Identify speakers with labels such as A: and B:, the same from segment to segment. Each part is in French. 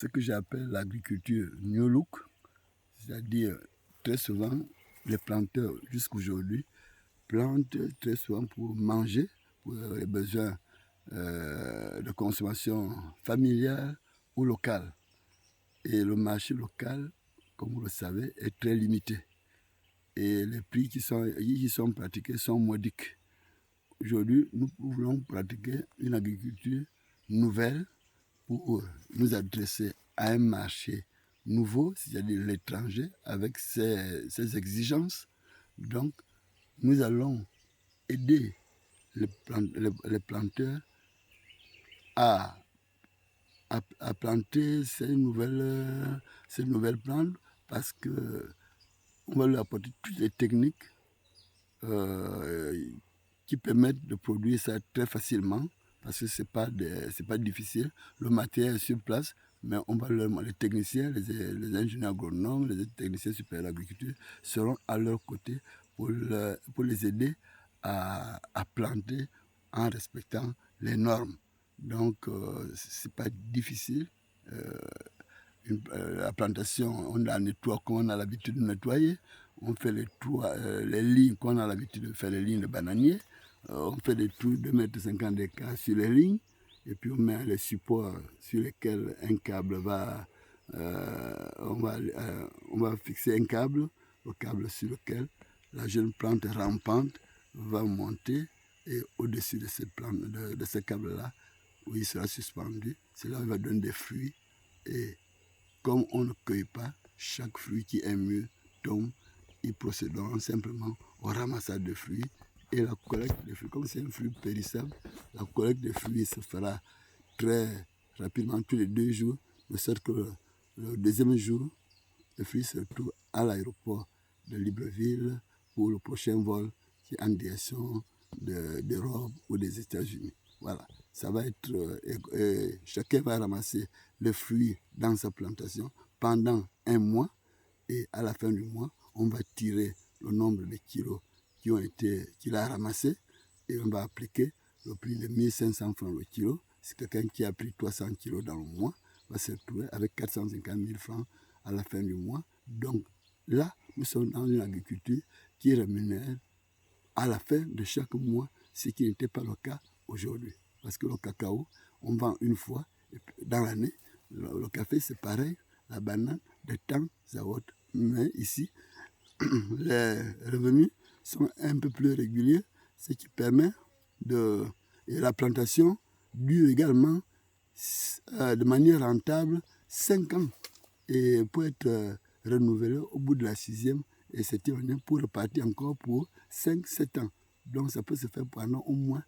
A: Ce que j'appelle l'agriculture New Look, c'est-à-dire très souvent les planteurs jusqu'aujourd'hui plantent très souvent pour manger, pour les besoins de consommation familiale ou locale. Et le marché local, comme vous le savez, est très limité. Et les prix qui sont pratiqués sont modiques. Aujourd'hui, nous voulons pratiquer une agriculture nouvelle pour nous adresser à un marché nouveau, c'est-à-dire l'étranger, avec ses exigences. Donc, nous allons aider les planteurs à, à planter ces nouvelles plantes parce que on va leur apporter toutes les techniques euh, qui permettent de produire ça très facilement parce que c'est pas difficile. Le matériel est sur place, mais les techniciens, les ingénieurs agronomes, les techniciens supérieurs à l'agriculture seront à leur côté pour les aider à planter en respectant les normes. Donc, c'est pas difficile. Euh, la plantation, on la nettoie comme on a l'habitude de nettoyer. On fait les lignes qu'on a l'habitude de faire, les lignes de bananier. On fait des trous de 2,50 m d'écart sur les lignes. Et puis on met les supports sur lesquels un câble on va fixer un câble, le câble sur lequel la jeune plante rampante va monter. Et au-dessus de ce câble-là, où il sera suspendu, c'est là où il va donner des fruits. Et comme on ne cueille pas, chaque fruit qui est mûr tombe. Ils procéderont simplement au ramassage de fruits et la collecte des fruits. Comme c'est un fruit périssable, la collecte des fruits se fera très rapidement, tous les 2 jours, de sorte que le deuxième jour, les fruits se retrouvent à l'aéroport de Libreville pour le prochain vol qui est en direction d'Europe ou des États-Unis. Voilà, ça va être. Chacun va ramasser les fruits dans sa plantation pendant un mois et à la fin du mois, on va tirer le nombre de kilos qu'il a ramassés et on va appliquer le prix de 1500 francs le kilo. C'est quelqu'un qui a pris 300 kilos dans le mois va se retrouver avec 450 000 francs à la fin du mois. Donc là, nous sommes dans une agriculture qui rémunère à la fin de chaque mois, ce qui n'était pas le cas aujourd'hui. Parce que le cacao, on vend une fois dans l'année. Le café, c'est pareil. La banane, de temps à autre. Mais ici, les revenus sont un peu plus réguliers, ce qui permet de... Et la plantation dure également de manière rentable 5 ans et peut être renouvelée au bout de la 6e et 7e année pour repartir encore pour 5-7 ans. Donc ça peut se faire pendant au moins,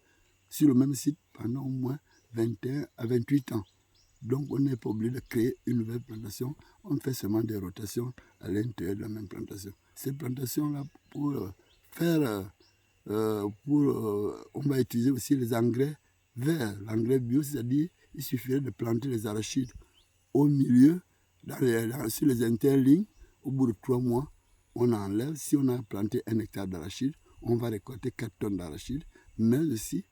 A: sur le même site, pendant au moins 21 à 28 ans. Donc on n'est pas obligé de créer une nouvelle plantation, on fait seulement des rotations à l'intérieur de la même plantation. Ces plantations-là, pour faire, on va utiliser aussi les engrais verts, l'engrais bio, c'est-à-dire il suffirait de planter les arachides au milieu, sur les interlignes. Au bout de 3 mois, on enlève. Si on a planté 1 hectare d'arachides, on va récolter 4 tonnes d'arachides. Mais aussi,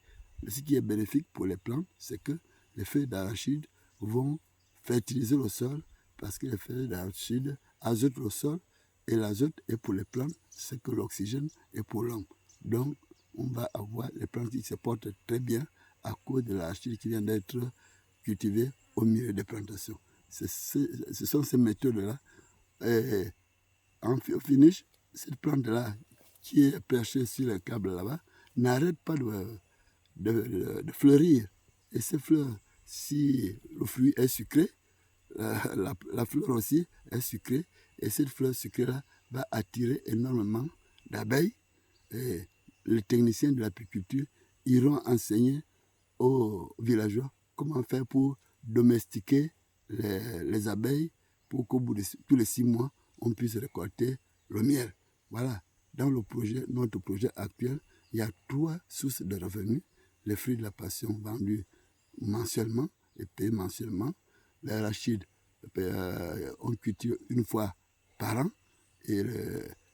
A: ce qui est bénéfique pour les plantes, c'est que les feuilles d'arachide vont fertiliser le sol parce que les feuilles d'arachide azotent le sol et l'azote est pour les plantes, c'est que l'oxygène est pour l'homme. Donc, on va avoir les plantes qui se portent très bien à cause de l'arachide qui vient d'être cultivée au milieu des plantations. Ce sont ces méthodes-là. Et au finish, cette plante-là qui est perchée sur le câble là-bas n'arrête pas de fleurir. Et ces fleurs, si le fruit est sucré, la fleur aussi est sucrée. Et cette fleur sucrée-là va attirer énormément d'abeilles. Et les techniciens de l'apiculture iront enseigner aux villageois comment faire pour domestiquer les abeilles pour qu'au bout de tous les 6 mois, on puisse récolter le miel. Voilà. Dans notre projet actuel, il y a 3 sources de revenus. Les fruits de la passion vendus mensuellement et payés mensuellement. L'arachide, on cultive une fois par an. Et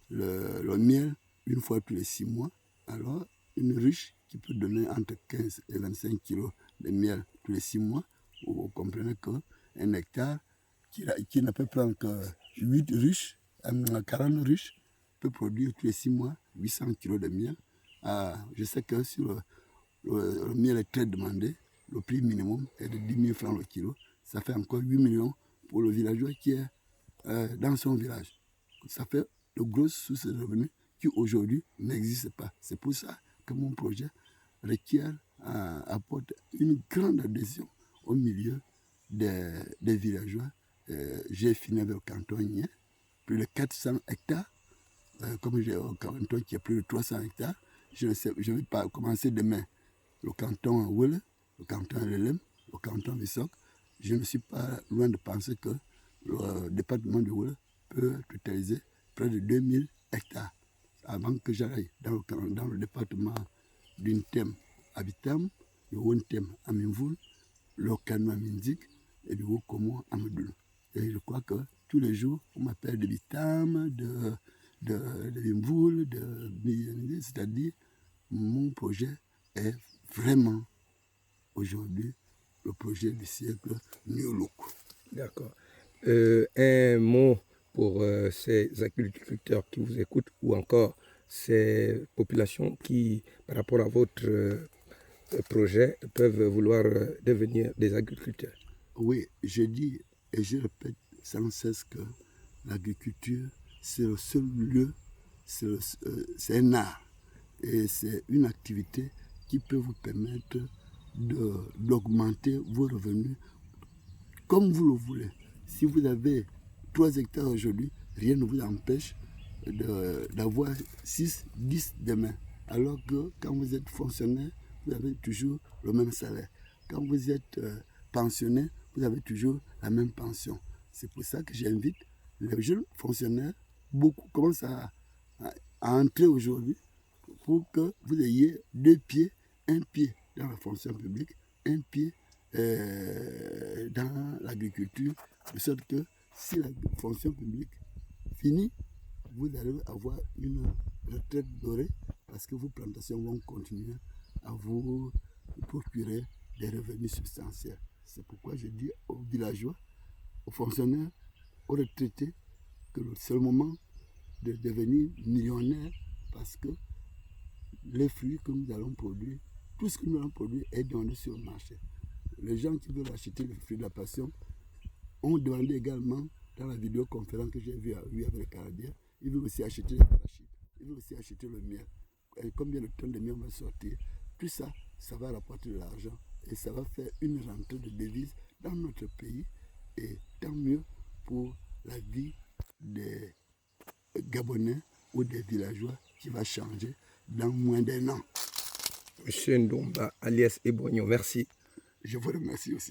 A: le miel, une fois tous les 6 mois. Alors, une ruche qui peut donner entre 15 et 25 kilos de miel tous les 6 mois, vous comprenez qu'un hectare, qui ne peut prendre que 8 ruches, 40 ruches, peut produire tous les 6 mois 800 kg de miel. Je sais que sur le miel est très demandé, le prix minimum est de 10 000 francs le kilo. Ça fait encore 8 millions pour le villageois qui est dans son village. Ça fait de grosses sources de revenus qui aujourd'hui n'existent pas. C'est pour ça que mon projet apporte une grande adhésion au milieu des villageois. J'ai fini avec le canton Nien, plus de 400 hectares. Comme j'ai un canton qui a plus de 300 hectares, je vais pas commencer demain. Le canton Welle, le canton Lelem, le canton Vissok. Je ne suis pas loin de penser que le département de Welle peut totaliser près de 2000 hectares avant que j'aille dans le département d'une thème Habitam, le Wontem à Minvoul, le Kano à Minzik et le Wokomo à Medoul. Et je crois que tous les jours, on m'appelle de Bitam, de Minvoul, c'est-à-dire mon projet est vraiment aujourd'hui le projet du siècle New Look.
B: D'accord. Un mot pour ces agriculteurs qui vous écoutent ou encore ces populations qui, par rapport à votre projet, peuvent vouloir devenir des agriculteurs.
A: Oui, je dis et je répète sans cesse que l'agriculture, c'est le seul lieu, c'est un art et c'est une activité qui peut vous permettre d'augmenter vos revenus comme vous le voulez. Si vous avez 3 hectares aujourd'hui, rien ne vous empêche d'avoir 6, 10 demain. Alors que quand vous êtes fonctionnaire, vous avez toujours le même salaire. Quand vous êtes pensionnaire, vous avez toujours la même pension. C'est pour ça que j'invite les jeunes fonctionnaires, beaucoup commencent à entrer aujourd'hui pour que vous ayez 2 pieds, un pied dans la fonction publique, un pied dans l'agriculture, de sorte que si la fonction publique finit, vous allez avoir une retraite dorée parce que vos plantations vont continuer à vous procurer des revenus substantiels. C'est pourquoi je dis aux villageois, aux fonctionnaires, aux retraités que c'est le moment de devenir millionnaire parce que les fruits que nous allons produire, tout ce que nous allons produire est donné sur le marché. Les gens qui veulent acheter les fruits de la passion ont demandé également dans la vidéoconférence que j'ai vue avec les Canadiens, ils veulent aussi acheter les arachides, ils veulent aussi acheter le miel. Et combien de tonnes de miel va sortir? Tout ça, ça va rapporter de l'argent et ça va faire une rentrée de devises dans notre pays et tant mieux pour la vie des Gabonais ou des villageois qui va changer dans moins d'1 an.
B: Monsieur Ndomba, alias Ebonyo, merci.
A: Je vous remercie aussi.